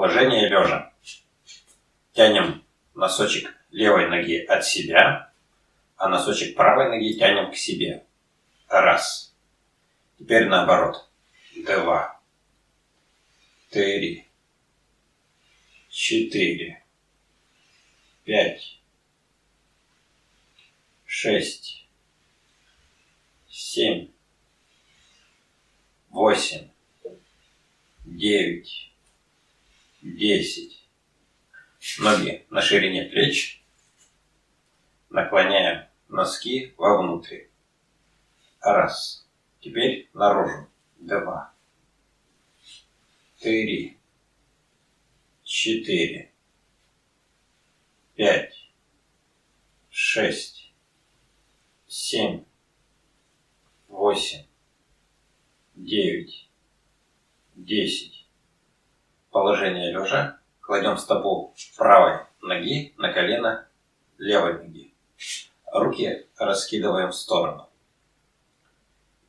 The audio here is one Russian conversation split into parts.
Положение лежа. Тянем носочек левой ноги от себя, а носочек правой ноги тянем к себе. Раз. Теперь наоборот. 2, 3, 4, 5, 6, 7, 8, 9, 10. Ноги на ширине плеч. Наклоняем носки вовнутрь. Раз. Теперь наружу. 2, 3, 4, 5, 6, 7, 8, 9, 10. Положение лежа. Кладем стопу правой ноги на колено левой ноги. Руки раскидываем в сторону.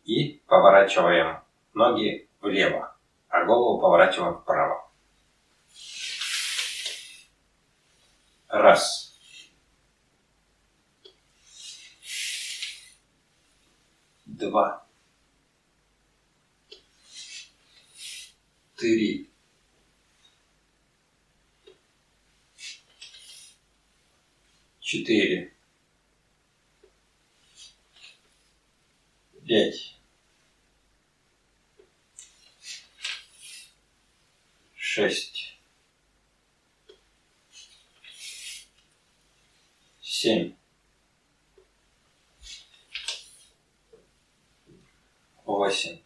И поворачиваем ноги влево, а голову поворачиваем вправо. Раз. 2, 3, 4, 5, 6, 7, 8,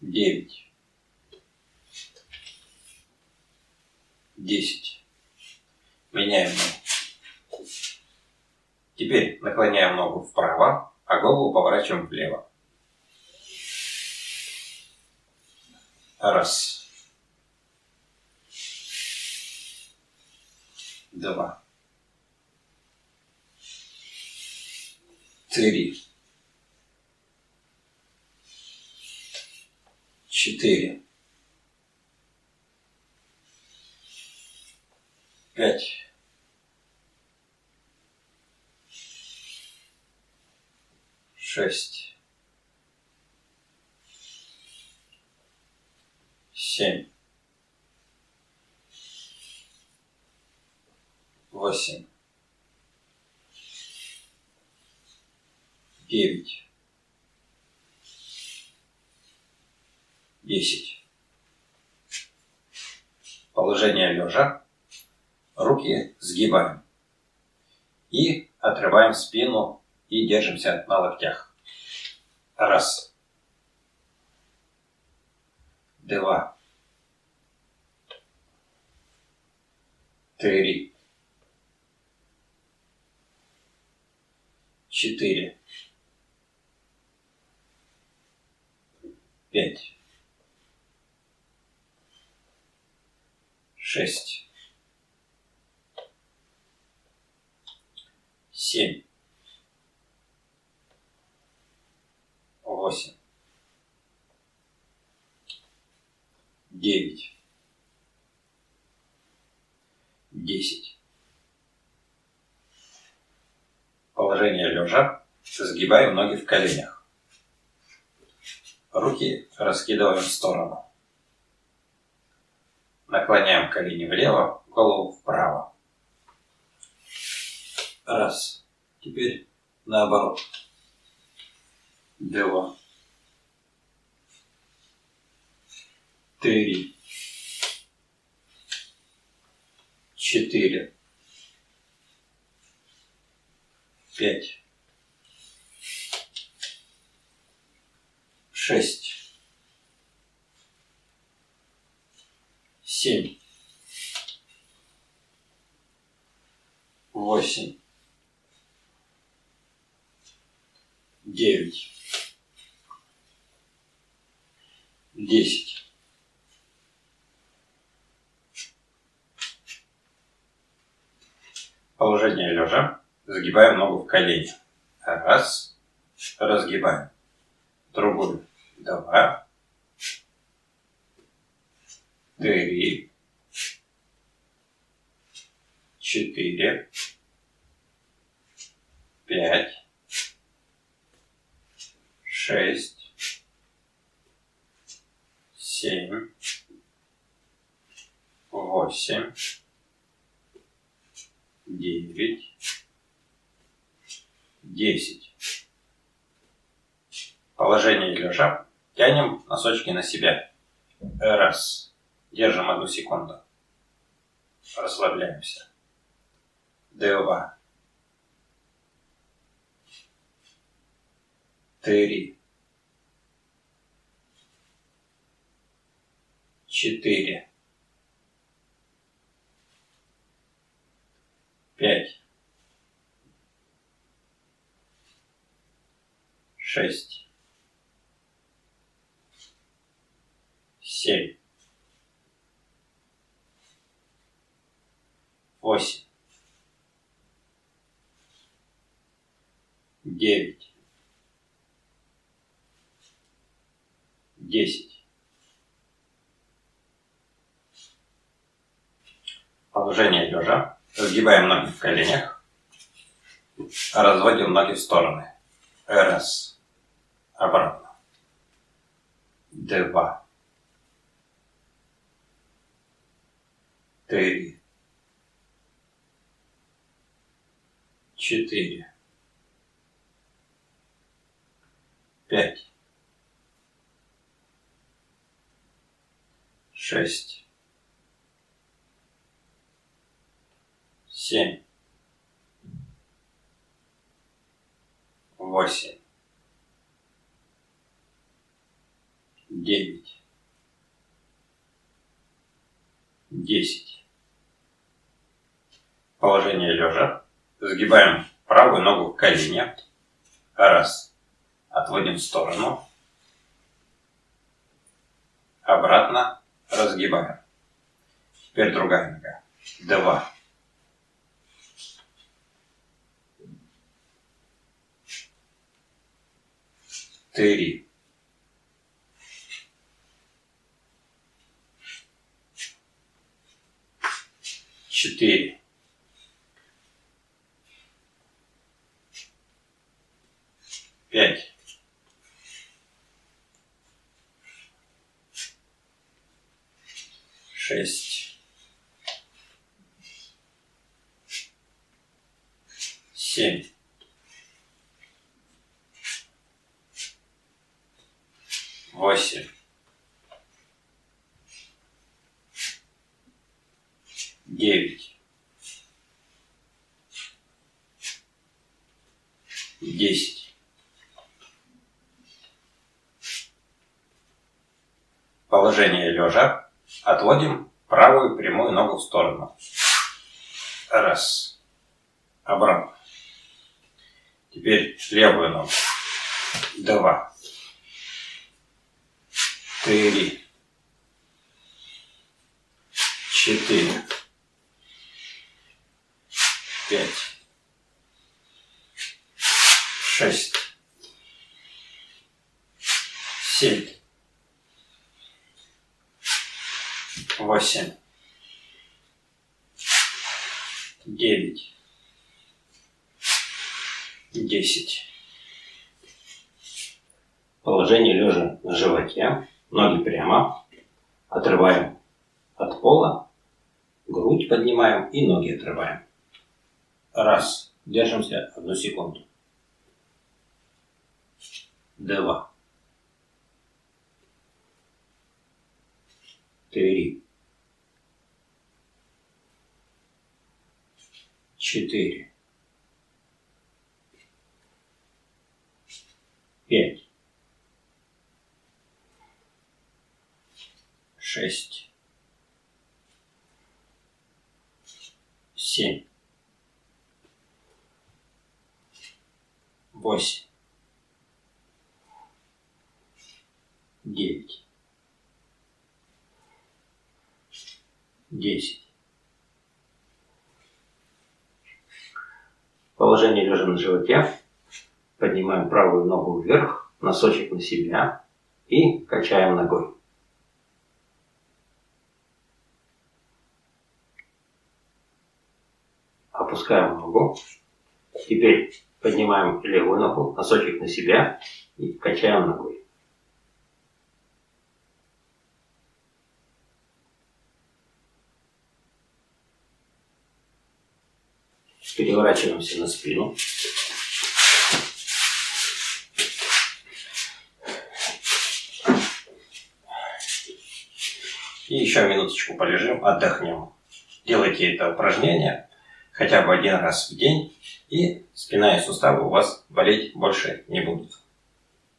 9, 10. Меняем ногу. Теперь наклоняем ногу вправо, а голову поворачиваем влево. Раз. 2, 3, 4, 5, 6, 7, 8, 9, 10. Положение лежа. Руки сгибаем. И отрываем спину и держимся на локтях. Раз. 2, 3, 4, 5, 6, 7, 8, 9, 10. Положение лежа. Сгибаем ноги в коленях. Руки раскидываем в сторону. Наклоняем колени влево, голову вправо. Раз. Теперь наоборот. 2, 3, 4, 5, 6, 7, 8, 9, 10. Положение лежа. Загибаем ногу в колени. Раз. Разгибаем. Другую. 2, 3, 4, 5, 6, 7, 8, 9, 10. Положение лежа. Тянем носочки на себя. Раз. Держим 1 секунду. Расслабляемся. 2, 3, 4, 5, 6, 7, 8, 9, 10. Положение лежа. Сгибаем ноги в коленях. Разводим ноги в стороны. Раз. Обратно. 2, 3, 4, 5, 6, 7, 8, 9, 10. Положение лежа. Сгибаем правую ногу в колени. Раз. Отводим в сторону. Обратно разгибаем. Теперь другая нога. 2, 3, 4, 5, 6, 7, 8, 9, 10. Положение лежа. Отводим правую прямую ногу в сторону. Раз. Обратно. Теперь левую ногу. 2, 3, 4, 5, 6, 7, 8, 9, 10. Положение лежа на животе. Ноги прямо. Отрываем от пола. Грудь поднимаем и ноги отрываем. Раз. Держимся 1 секунду. 2, 3, 4, 5, 6, 7, 8, 9, 10. Положение лежа на животе. Поднимаем правую ногу вверх, носочек на себя и качаем ногой. Опускаем ногу. Теперь поднимаем левую ногу, носочек на себя и качаем ногой. Переворачиваемся на спину. И еще минуточку полежим, отдохнем. Делайте это упражнение хотя бы один раз в день, и спина и суставы у вас болеть больше не будут.